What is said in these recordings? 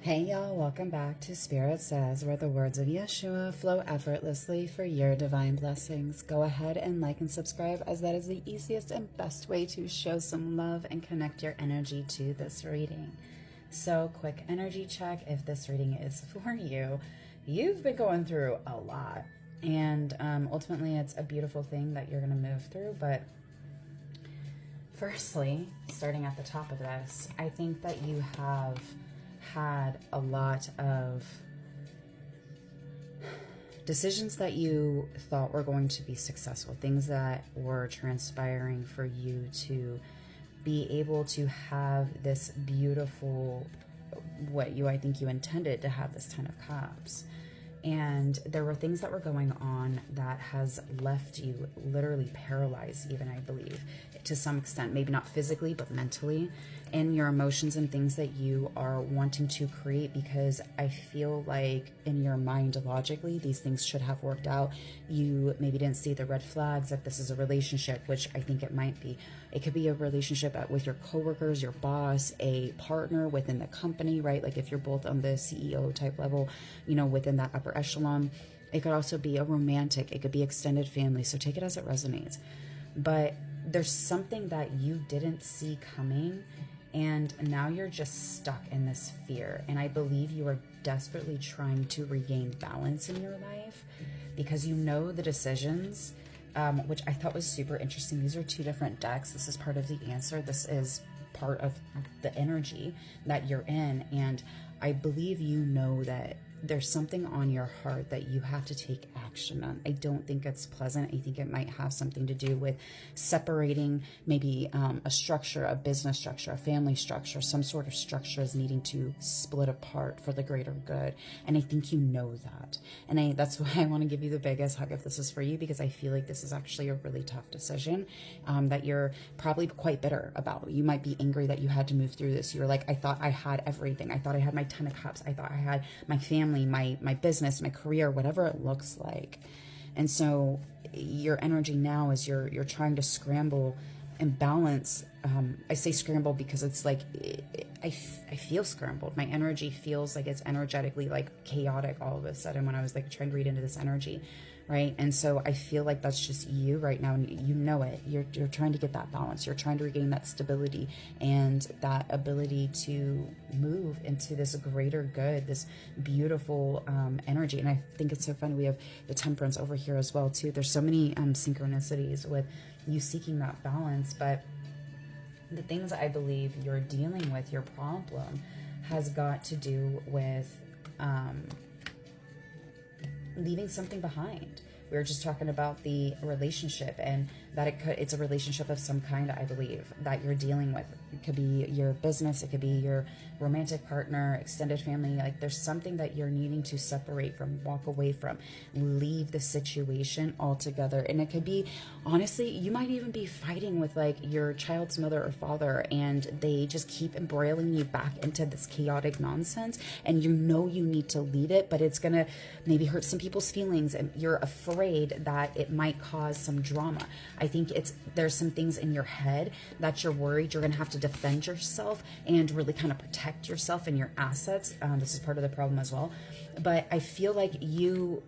Hey y'all, welcome back to Spirit Says, where the words of Yeshua flow effortlessly for your divine blessings. Go ahead and like and subscribe, as that is the easiest and best way to show some love and connect your energy to this reading. So, quick energy check. If this reading is for you, you've been going through a lot, and ultimately it's a beautiful thing that you're going to move through. But firstly, starting at the top of this, I think that you have had a lot of decisions that you thought were going to be successful, things that were transpiring for you to be able to have this beautiful, I think you intended to have this 10 of Cups. And there were things that were going on that has left you literally paralyzed, even, I believe, to some extent, maybe not physically, but mentally, in your emotions and things that you are wanting to create, because I feel like in your mind, logically, these things should have worked out. You maybe didn't see the red flags that this is a relationship, which I think it might be. It could be a relationship with your coworkers, your boss, a partner within the company, right? Like if you're both on the CEO type level, within that upper echelon. It could also be a romantic, it could be extended family. So take it as it resonates. But there's something that you didn't see coming, and now you're just stuck in this fear. And I believe you are desperately trying to regain balance in your life, because you know the decisions, which I thought was super interesting. These are two different decks. This is part of the answer. This is part of the energy that you're in. And I believe you know that there's something on your heart that you have to take action on. I don't think it's pleasant. I think it might have something to do with separating maybe a structure, a business structure, a family structure, some sort of structure is needing to split apart for the greater good. And I think you know that. And that's why I want to give you the biggest hug if this is for you, because I feel like this is actually a really tough decision that you're probably quite bitter about. You might be angry that you had to move through this. You're like, I thought I had everything. I thought I had my 10 of Cups. I thought I had my family, my business, my career, whatever it looks like. And so your energy now is you're trying to scramble and balance. I say scramble because it's like I feel scrambled. My energy feels like it's energetically like chaotic all of a sudden when I was like trying to read into this energy, right? And so I feel like that's just you right now, and you know it. You're trying to get that balance. You're trying to regain that stability and that ability to move into this greater good, this beautiful energy. And I think it's so funny. We have the Temperance over here as well too. There's so many synchronicities with you seeking that balance. But the things I believe you're dealing with, your problem, has got to do with leaving something behind. We were just talking about the relationship, and that it's a relationship of some kind, I believe, that you're dealing with. It could be your business, it could be your romantic partner, extended family. Like there's something that you're needing to separate from, walk away from, leave the situation altogether. And it could be, honestly, you might even be fighting with like your child's mother or father, and they just keep embroiling you back into this chaotic nonsense, and you know you need to leave it, but it's gonna maybe hurt some people's feelings, and you're afraid that it might cause some drama. I think there's some things in your head that you're worried you're going to have to defend yourself and really kind of protect yourself and your assets. This is part of the problem as well. But I feel like you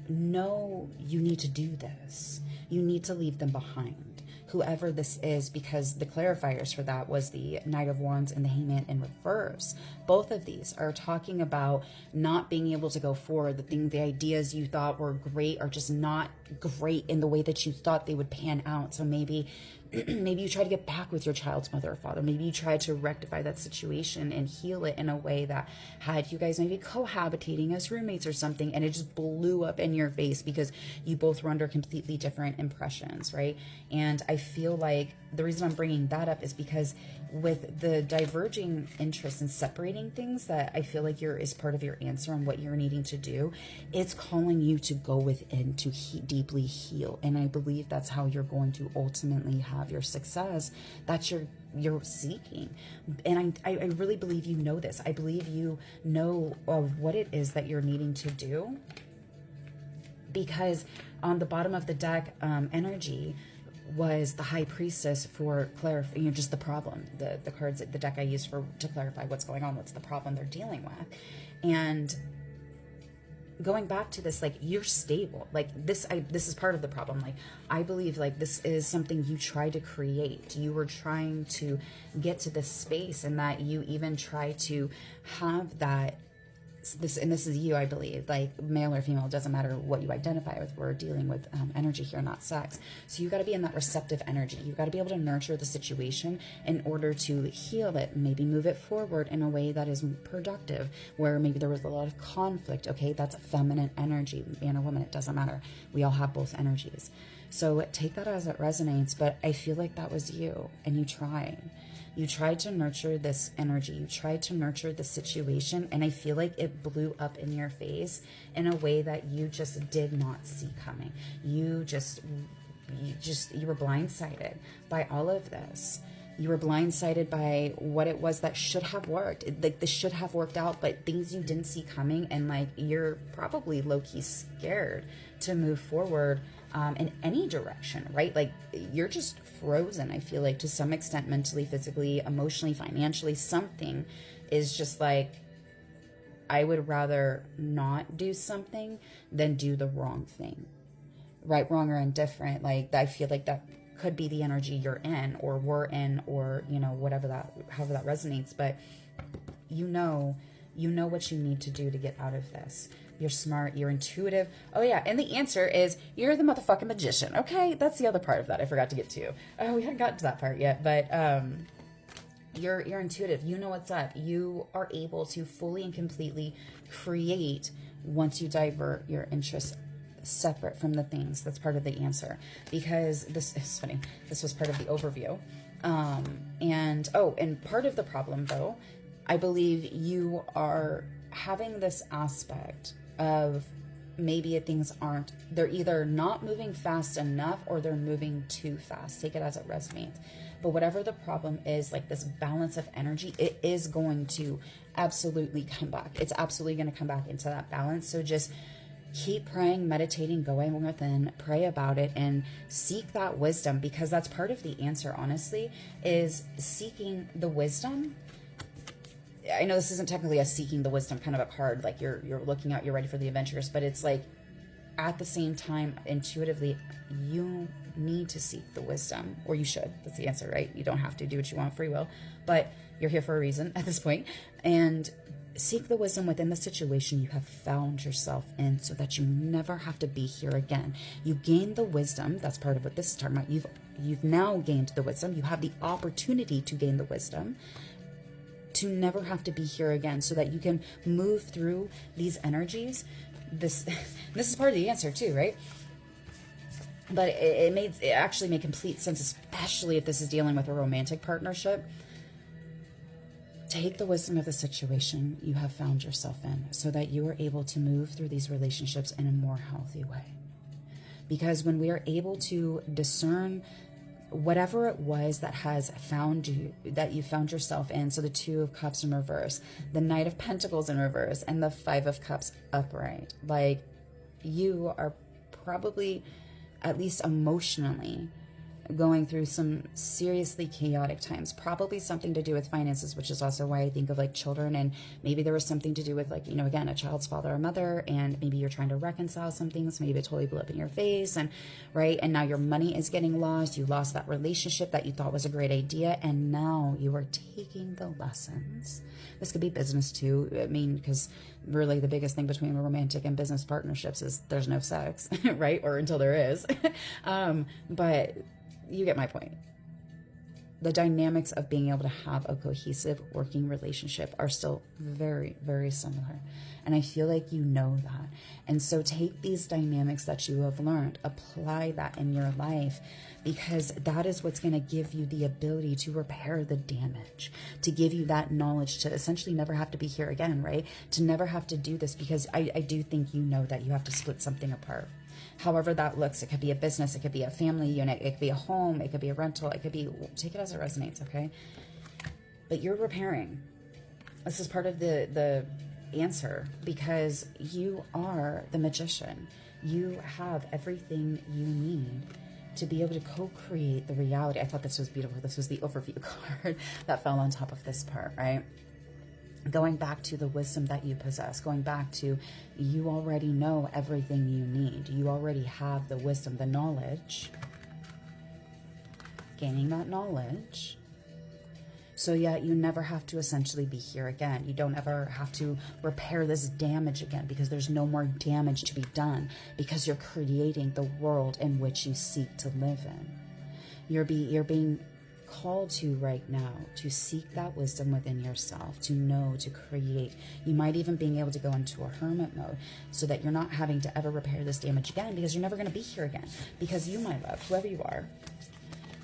know you need to do this. You need to leave them behind, whoever this is, because the clarifiers for that was the Knight of Wands and the Hangman in reverse. Both of these are talking about not being able to go forward. The ideas you thought were great are just not great in the way that you thought they would pan out. So maybe you try to get back with your child's mother or father. Maybe you try to rectify that situation and heal it in a way that had you guys maybe cohabitating as roommates or something, and it just blew up in your face because you both were under completely different impressions, right? And I feel like the reason I'm bringing that up is because with the diverging interests and separating things, that I feel like is part of your answer on what you're needing to do. It's calling you to go within, to deeply heal. And I believe that's how you're going to ultimately have your success that you're seeking. And I really believe you know this. I believe you know of what it is that you're needing to do, because on the bottom of the deck, energy, was the High Priestess for clarifying, just the problem, the cards, the deck I used to clarify what's going on, what's the problem they're dealing with. And going back to this, like, you're stable, like this is part of the problem. Like, I believe like this is something you try to create. You were trying to get to this space, and that you even try to have that and this is you, I believe, like male or female, it doesn't matter what you identify with. We're dealing with energy here, not sex. So you got to be in that receptive energy. You've got to be able to nurture the situation in order to heal it, maybe move it forward in a way that is productive, where maybe there was a lot of conflict. Okay, that's feminine energy, man or woman, it doesn't matter. We all have both energies. So take that as it resonates, but I feel like that was you, and you tried. You tried to nurture this energy. You tried to nurture the situation, and I feel like it blew up in your face in a way that you just did not see coming. You were blindsided by all of this. You were blindsided by what it was that should have worked. Like, this should have worked out, but things you didn't see coming, and like you're probably low-key scared to move forward in any direction, right? Like, you're just frozen, I feel like, to some extent, mentally, physically, emotionally, financially. Something is just like, I would rather not do something than do the wrong thing. Right, wrong, or indifferent. Like, I feel like that could be the energy you're in, or we're in, or, you know, however that resonates. But you know what you need to do to get out of this. You're smart, you're intuitive. Oh yeah, and the answer is you're the motherfucking magician. Okay, that's the other part of that I forgot to get to. Oh, we hadn't gotten to that part yet, but you're intuitive. You know what's up. You are able to fully and completely create once you divert your interests separate from the things. That's part of the answer, because this is funny. This was part of the overview. And part of the problem, though, I believe you are having this aspect of maybe things they're either not moving fast enough, or they're moving too fast. Take it as it resonates. But whatever the problem is, like this balance of energy, it is going to absolutely come back. It's absolutely going to come back into that balance. So just keep praying, meditating, going within, pray about it, and seek that wisdom, because that's part of the answer, honestly, is seeking the wisdom. I know this isn't technically a seeking the wisdom kind of a card, like you're looking out, you're ready for the adventures, but it's like, at the same time, intuitively, you need to seek the wisdom, or you should. That's the answer, right? You don't have to do what you want, free will, but you're here for a reason at this point. And seek the wisdom within the situation you have found yourself in, so that you never have to be here again. You gain the wisdom. That's part of what this is talking about. You've now gained the wisdom. You have the opportunity to gain the wisdom to never have to be here again, so that you can move through these energies. This is part of the answer too, right? But it actually made complete sense, especially if this is dealing with a romantic partnership. Take the wisdom of the situation you have found yourself in, so that you are able to move through these relationships in a more healthy way. Because when we are able to discern whatever it was that has found you, that you found yourself in, so the Two of Cups in reverse, the Knight of Pentacles in reverse, and the Five of Cups upright, like, you are probably, at least emotionally, going through some seriously chaotic times, probably something to do with finances, which is also why I think of like children, and maybe there was something to do with, like, you know, again, a child's father or mother, and maybe you're trying to reconcile some things, maybe it totally blew up in your face, and right, and now your money is getting lost, you lost that relationship that you thought was a great idea, and now you are taking the lessons. This could be business too, I mean, because really the biggest thing between romantic and business partnerships is there's no sex, right, or until there is. But you get my point. The dynamics of being able to have a cohesive working relationship are still very, very similar. And I feel like you know that. And so take these dynamics that you have learned, apply that in your life, because that is what's going to give you the ability to repair the damage, to give you that knowledge to essentially never have to be here again, right? To never have to do this, because I do think you know that you have to split something apart. However that looks, it could be a business, it could be a family unit, it could be a home, it could be a rental, it could be, take it as it resonates, okay? But you're repairing. This is part of the answer, because you are the magician. You have everything you need to be able to co-create the reality. I thought this was beautiful. This was the overview card that fell on top of this part, right? Going back to the wisdom that you possess, going back to you already know everything you need. You already have the wisdom, the knowledge, gaining that knowledge. So yet you never have to essentially be here again. You don't ever have to repair this damage again, because there's no more damage to be done, because you're creating the world in which you seek to live in. You're being called to right now to seek that wisdom within yourself, to know, to create. You might even being able to go into a hermit mode so that you're not having to ever repair this damage again, because you're never going to be here again. Because you, my love, whoever you are,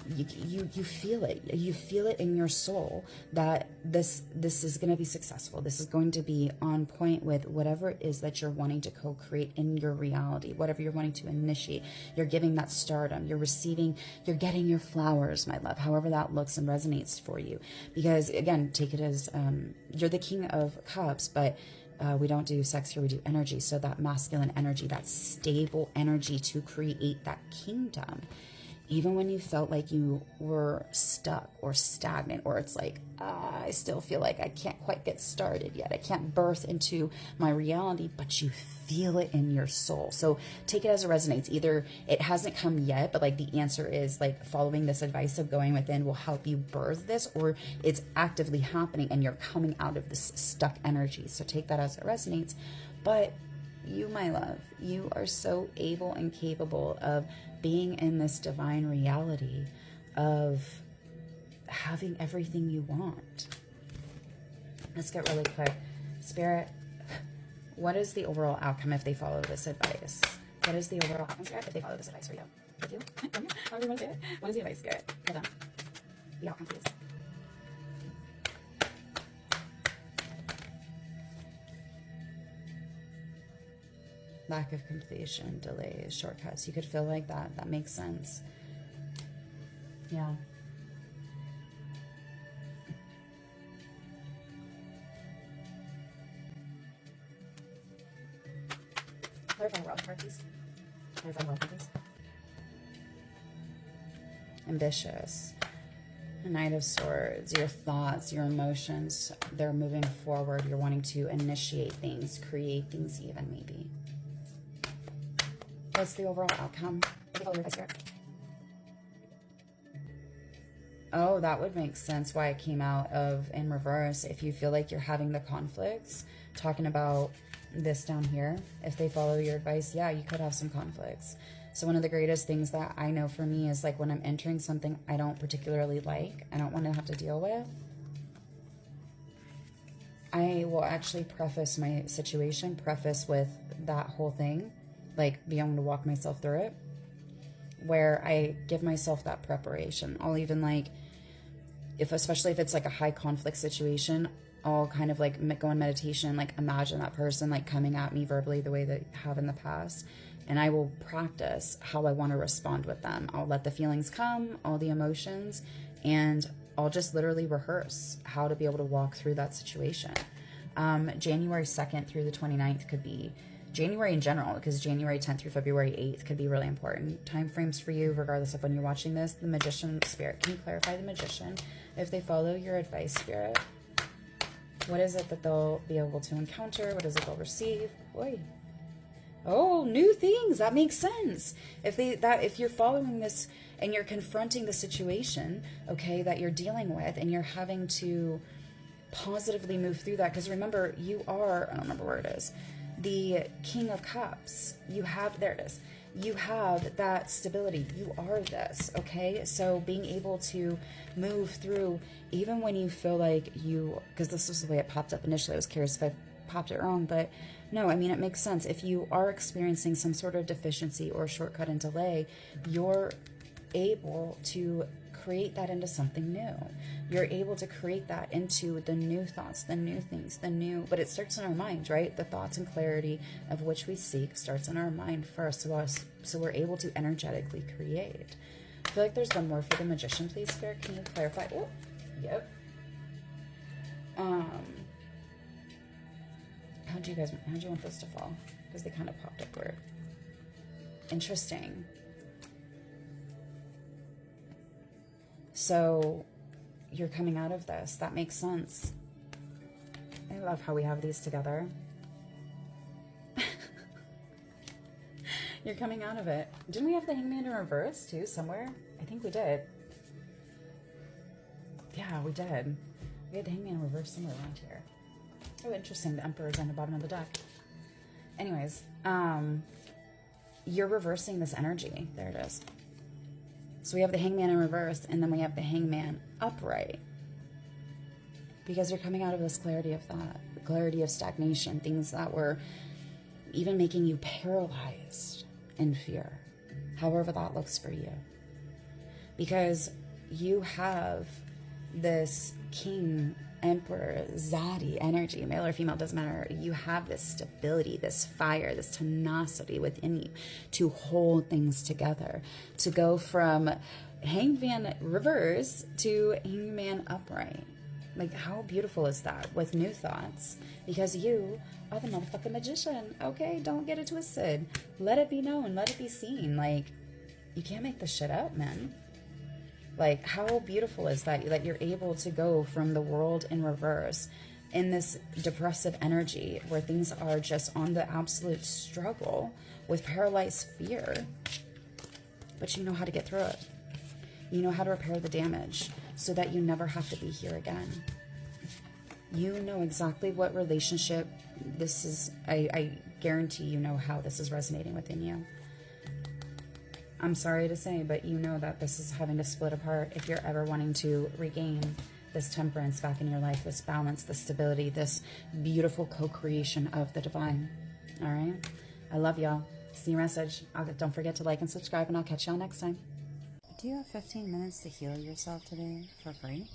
you feel it. You feel it in your soul that this is going to be successful. This is going to be on point with whatever it is that you're wanting to co-create in your reality, whatever you're wanting to initiate. You're giving that stardom. You're receiving, you're getting your flowers, my love, however that looks and resonates for you. Because again, take it as you're the King of Cups, but we don't do sex here, we do energy. So that masculine energy, that stable energy to create that kingdom. Even when you felt like you were stuck or stagnant, or it's like, I still feel like I can't quite get started yet. I can't birth into my reality, but you feel it in your soul. So take it as it resonates. Either it hasn't come yet, but like the answer is like following this advice of going within will help you birth this, or it's actively happening and you're coming out of this stuck energy. So take that as it resonates. But you, my love, you are so able and capable of being in this divine reality of having everything you want. Let's get really quick. Spirit, what is the overall outcome if they follow this advice? What is the overall outcome, Spirit, if they follow this advice for you? With you? However you want to say it. What is the advice, Spirit, for them? The outcome, please. Lack of completion, delays, shortcuts. You could feel like that. That makes sense. Yeah. Clarify world card, please. Clarify world card, please. Ambitious. A Knight of Swords. Your thoughts, your emotions, they're moving forward. You're wanting to initiate things, create things even, maybe. What's the overall outcome? Oh, that would make sense why it came out of in reverse. If you feel like you're having the conflicts, talking about this down here, if they follow your advice, yeah, you could have some conflicts. So one of the greatest things that I know for me is like when I'm entering something I don't particularly like, I don't want to have to deal with, I will actually preface my situation, preface with that whole thing, like being able to walk myself through it, where I give myself that preparation. I'll even like, especially if it's like a high conflict situation, I'll kind of like go in meditation, like imagine that person like coming at me verbally the way they have in the past. And I will practice how I want to respond with them. I'll let the feelings come, all the emotions, and I'll just literally rehearse how to be able to walk through that situation. January 2nd through the 29th could be January in general, because January 10th through February 8th could be really important time frames for you, regardless of when you're watching this. The Magician, Spirit, can you clarify the Magician? If they follow your advice, Spirit, what is it that they'll be able to encounter? What is it they'll receive? Oy. Oh, new things. That makes sense. If you're following this and you're confronting the situation, okay, that you're dealing with, and you're having to positively move through that, because remember, you are, I don't remember where it is, the King of Cups. You have, there it is. You have that stability. You are this, okay? So being able to move through, even when you feel like you, because this was the way it popped up initially. I was curious if I popped it wrong, but no, I mean, it makes sense. If you are experiencing some sort of deficiency or shortcut and delay, you're able to create that into something new. You're able to create that into the new thoughts, the new things, but it starts in our mind, right? The thoughts and clarity of which we seek starts in our mind first, so we're able to energetically create. I feel like there's one more for the Magician, please, Spirit. Can you clarify? Oh, yep. How'd you want this to fall? Because they kind of popped up weird. Interesting. So you're coming out of this. That makes sense. I love how we have these together. You're coming out of it. Didn't we have the Hangman in reverse too somewhere? I think we did. Yeah, we did. We had the Hangman in reverse somewhere around here. Oh, interesting. The Emperor's on the bottom of the deck. Anyways, you're reversing this energy. There it is. So we have the Hangman in reverse, and then we have the Hangman upright. Because you're coming out of this clarity of thought, the clarity of stagnation, things that were even making you paralyzed in fear, however that looks for you. Because you have this King, Emperor, Zaddy energy, male or female, doesn't matter. You have this stability, this fire, this tenacity within you to hold things together, to go from Hangman reverse to Hangman upright. Like, how beautiful is that with new thoughts? Because you are the motherfucking magician, okay? Don't get it twisted. Let it be known. Let it be seen. Like, you can't make this shit up, man. Like, how beautiful is that you're able to go from the world in reverse in this depressive energy where things are just on the absolute struggle with paralyzed fear. But you know how to get through it. You know how to repair the damage so that you never have to be here again. You know exactly what relationship this is. I guarantee you know how this is resonating within you. I'm sorry to say, but you know that this is having to split apart if you're ever wanting to regain this temperance back in your life, this balance, this stability, this beautiful co-creation of the divine. All right? I love y'all. See your message. Don't forget to like and subscribe, and I'll catch y'all next time. Do you have 15 minutes to heal yourself today for free?